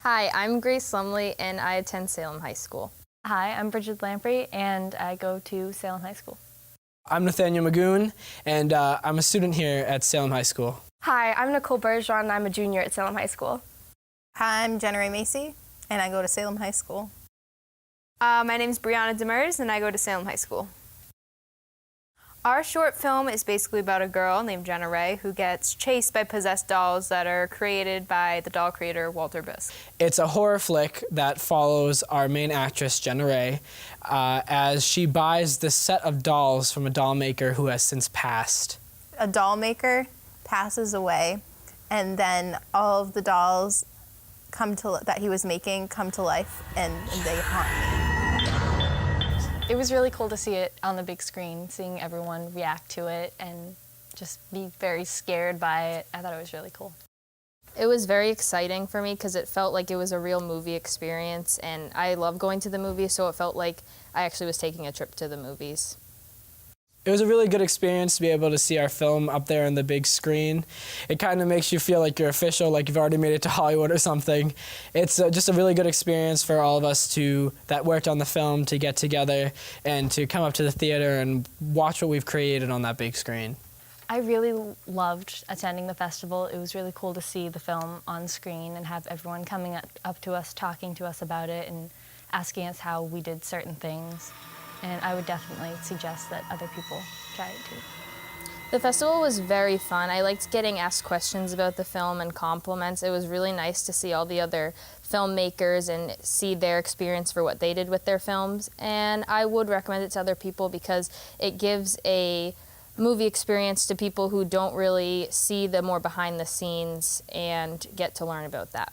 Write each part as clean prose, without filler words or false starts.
Hi, I'm Grace Lumley, and I attend Salem High School. Hi, I'm Bridget Lamprey, and I go to Salem High School. I'm Nathaniel Magoon, and I'm a student here at Salem High School. Hi, I'm Nicole Bergeron, and I'm a junior at Salem High School. Hi, I'm Jenna Ray Macy, and I go to Salem High School. My name's Brianna Demers, and I go to Salem High School. Our short film is basically about a girl named Jenna Ray who gets chased by possessed dolls that are created by the doll creator Walter Bisk. It's a horror flick that follows our main actress, Jenna Ray, as she buys this set of dolls from a doll maker who has since passed. A doll maker passes away, and then all of the dolls that he was making come to life, and they haunt me. It was really cool to see it on the big screen, seeing everyone react to it and just be very scared by it. I thought it was really cool. It was very exciting for me because it felt like it was a real movie experience, and I love going to the movies, so it felt like I actually was taking a trip to the movies. It was a really good experience to be able to see our film up there on the big screen. It kind of makes you feel like you're official, like you've already made it to Hollywood or something. It's just a really good experience for all of us that worked on the film to get together and to come up to the theater and watch what we've created on that big screen. I really loved attending the festival. It was really cool to see the film on screen and have everyone coming up to us, talking to us about it and asking us how we did certain things. And I would definitely suggest that other people try it too. The festival was very fun. I liked getting asked questions about the film and compliments. It was really nice to see all the other filmmakers and see their experience for what they did with their films. And I would recommend it to other people because it gives a movie experience to people who don't really see the more behind the scenes and get to learn about that.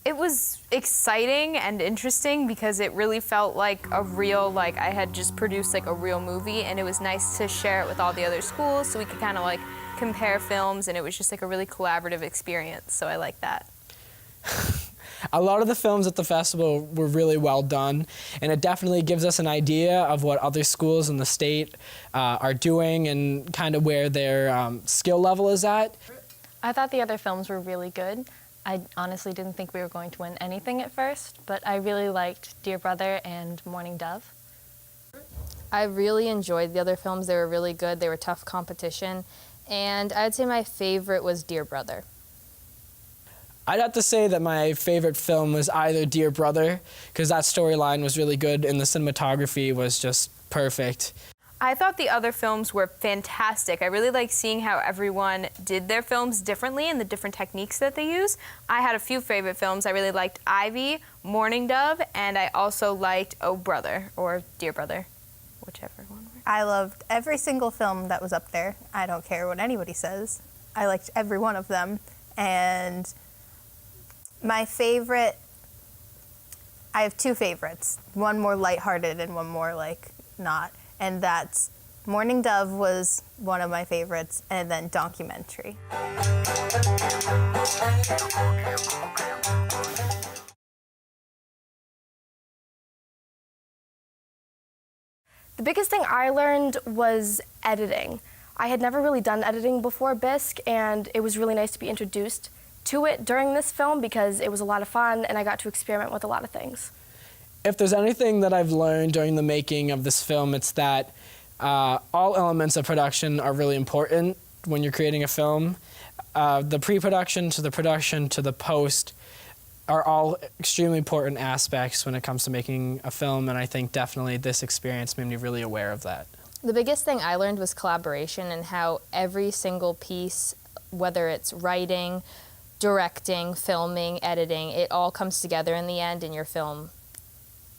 It was exciting and interesting because it really felt like a real, I had just produced a real movie, and it was nice to share it with all the other schools so we could kind of compare films, and it was just a really collaborative experience, so I like that. A lot of the films at the festival were really well done, and it definitely gives us an idea of what other schools in the state are doing and kind of where their skill level is at. I thought the other films were really good. I honestly didn't think we were going to win anything at first, but I really liked Dear Brother and Morning Dove. I really enjoyed the other films. They were really good. They were tough competition. And I'd say my favorite was Dear Brother. I'd have to say that my favorite film was either Dear Brother, because that storyline was really good and the cinematography was just perfect. I thought the other films were fantastic. I really liked seeing how everyone did their films differently and the different techniques that they use. I had a few favorite films. I really liked Ivy, Morning Dove, and I also liked Oh Brother, or Dear Brother, whichever one. I loved every single film that was up there. I don't care what anybody says. I liked every one of them. And my favorite, I have two favorites. One more lighthearted and one more not. And that's Morning Dove was one of my favorites, and then Documentary. The biggest thing I learned was editing. I had never really done editing before Bisk, and it was really nice to be introduced to it during this film because it was a lot of fun and I got to experiment with a lot of things. If there's anything that I've learned during the making of this film, it's that all elements of production are really important when you're creating a film. The pre-production to the production to the post are all extremely important aspects when it comes to making a film, and I think definitely this experience made me really aware of that. The biggest thing I learned was collaboration and how every single piece, whether it's writing, directing, filming, editing, it all comes together in the end and your film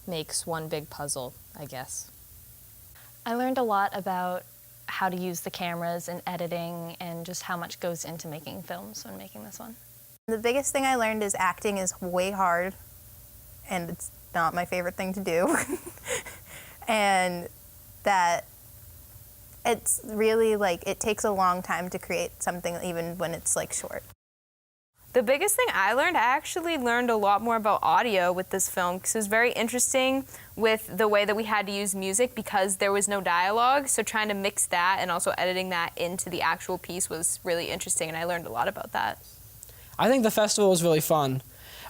makes one big puzzle, I guess. I learned a lot about how to use the cameras and editing and just how much goes into making films when making this one. The biggest thing I learned is acting is way hard, and it's not my favorite thing to do. And that it's really it takes a long time to create something even when it's short. The biggest thing I actually learned a lot more about audio with this film because it was very interesting with the way that we had to use music because there was no dialogue. So trying to mix that and also editing that into the actual piece was really interesting, and I learned a lot about that. I think the festival was really fun.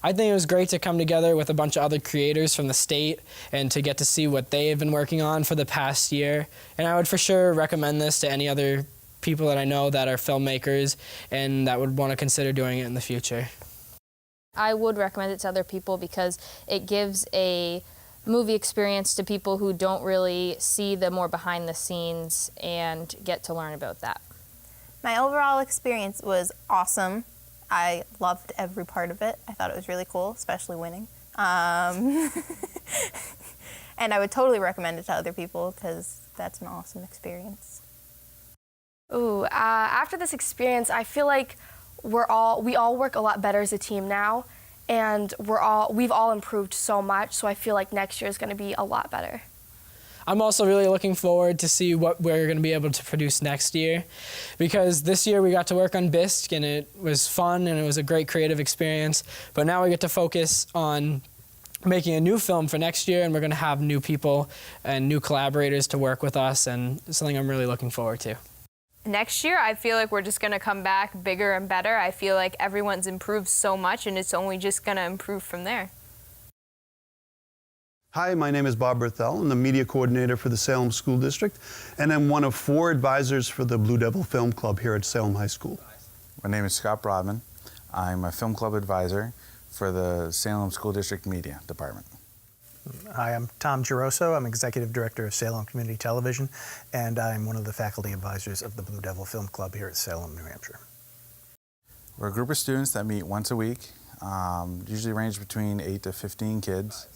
I think it was great to come together with a bunch of other creators from the state and to get to see what they have been working on for the past year. And I would for sure recommend this to any other people that I know that are filmmakers and that would want to consider doing it in the future. I would recommend it to other people because it gives a movie experience to people who don't really see the more behind the scenes and get to learn about that. My overall experience was awesome. I loved every part of it. I thought it was really cool, especially winning. And I would totally recommend it to other people because that's an awesome experience. Ooh, after this experience, I feel like we all work a lot better as a team now, and we've all improved so much. So I feel like next year is going to be a lot better. I'm also really looking forward to see what we're going to be able to produce next year, because this year we got to work on Bisque and it was fun and it was a great creative experience. But now we get to focus on making a new film for next year, and we're going to have new people and new collaborators to work with us, and it's something I'm really looking forward to. Next year, I feel like we're just going to come back bigger and better. I feel like everyone's improved so much, and it's only just going to improve from there. Hi, my name is Bob Berthel. I'm the media coordinator for the Salem School District, and I'm one of 4 advisors for the Blue Devil Film Club here at Salem High School. My name is Scott Brodman. I'm a film club advisor for the Salem School District Media Department. Hi, I'm Tom Giroso. I'm Executive Director of Salem Community Television, and I'm one of the faculty advisors of the Blue Devil Film Club here at Salem, New Hampshire. We're a group of students that meet once a week, usually range between 8 to 15 kids.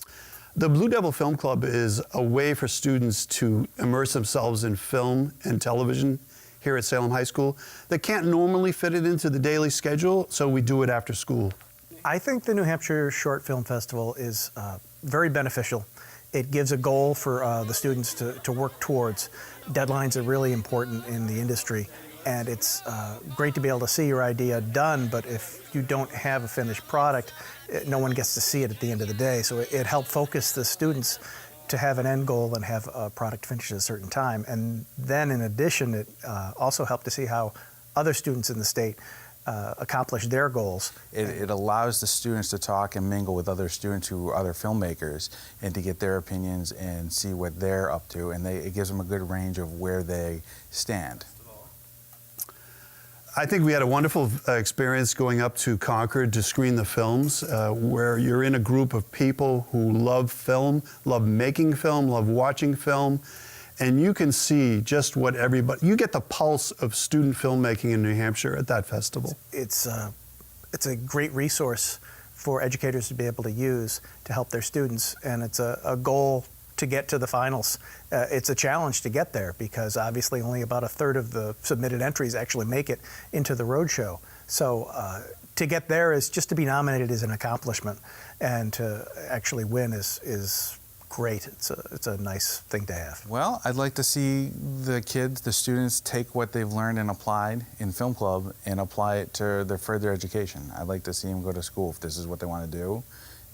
The Blue Devil Film Club is a way for students to immerse themselves in film and television here at Salem High School. They can't normally fit it into the daily schedule, so we do it after school. I think the New Hampshire Short Film Festival is very beneficial. It gives a goal for the students to work towards. Deadlines are really important in the industry, and it's great to be able to see your idea done, but if you don't have a finished product, no one gets to see it at the end of the day. So it helped focus the students to have an end goal and have a product finished at a certain time. And then in addition, it also helped to see how other students in the state accomplish their goals. It allows the students to talk and mingle with other students who are other filmmakers and to get their opinions and see what they're up to, and it gives them a good range of where they stand. I think we had a wonderful experience going up to Concord to screen the films, where you're in a group of people who love film, love making film, love watching film, and you can see just what everybody, you get the pulse of student filmmaking in New Hampshire at that festival. It's a great resource for educators to be able to use to help their students, and it's a goal to get to the finals. It's a challenge to get there because obviously only about a third of the submitted entries actually make it into the roadshow. So to get there is just to be nominated is an accomplishment, and to actually win is great. It's a nice thing to have. Well, I'd like to see the kids, the students, take what they've learned and applied in film club and apply it to their further education. I'd like to see them go to school if this is what they want to do,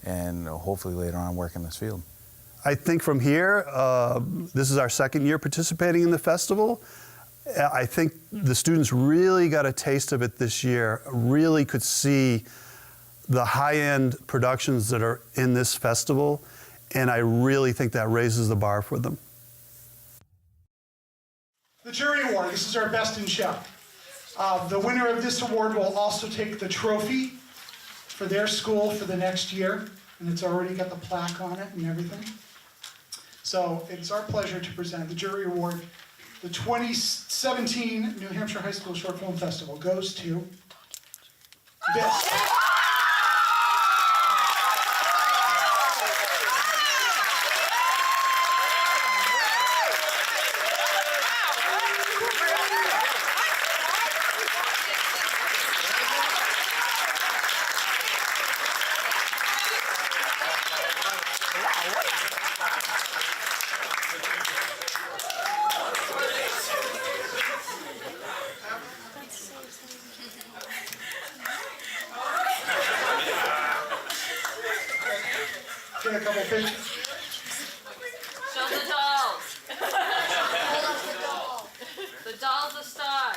and hopefully later on work in this field. I think from here, this is our second year participating in the festival. I think the students really got a taste of it this year, really could see the high-end productions that are in this festival, and I really think that raises the bar for them. The jury award, this is our best in show. The winner of this award will also take the trophy for their school for the next year, and it's already got the plaque on it and everything. So it's our pleasure to present the jury award. The 2017 New Hampshire High School Short Film Festival goes to this. Get a couple pictures. Show the dolls. The doll's a star.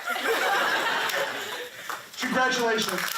Congratulations.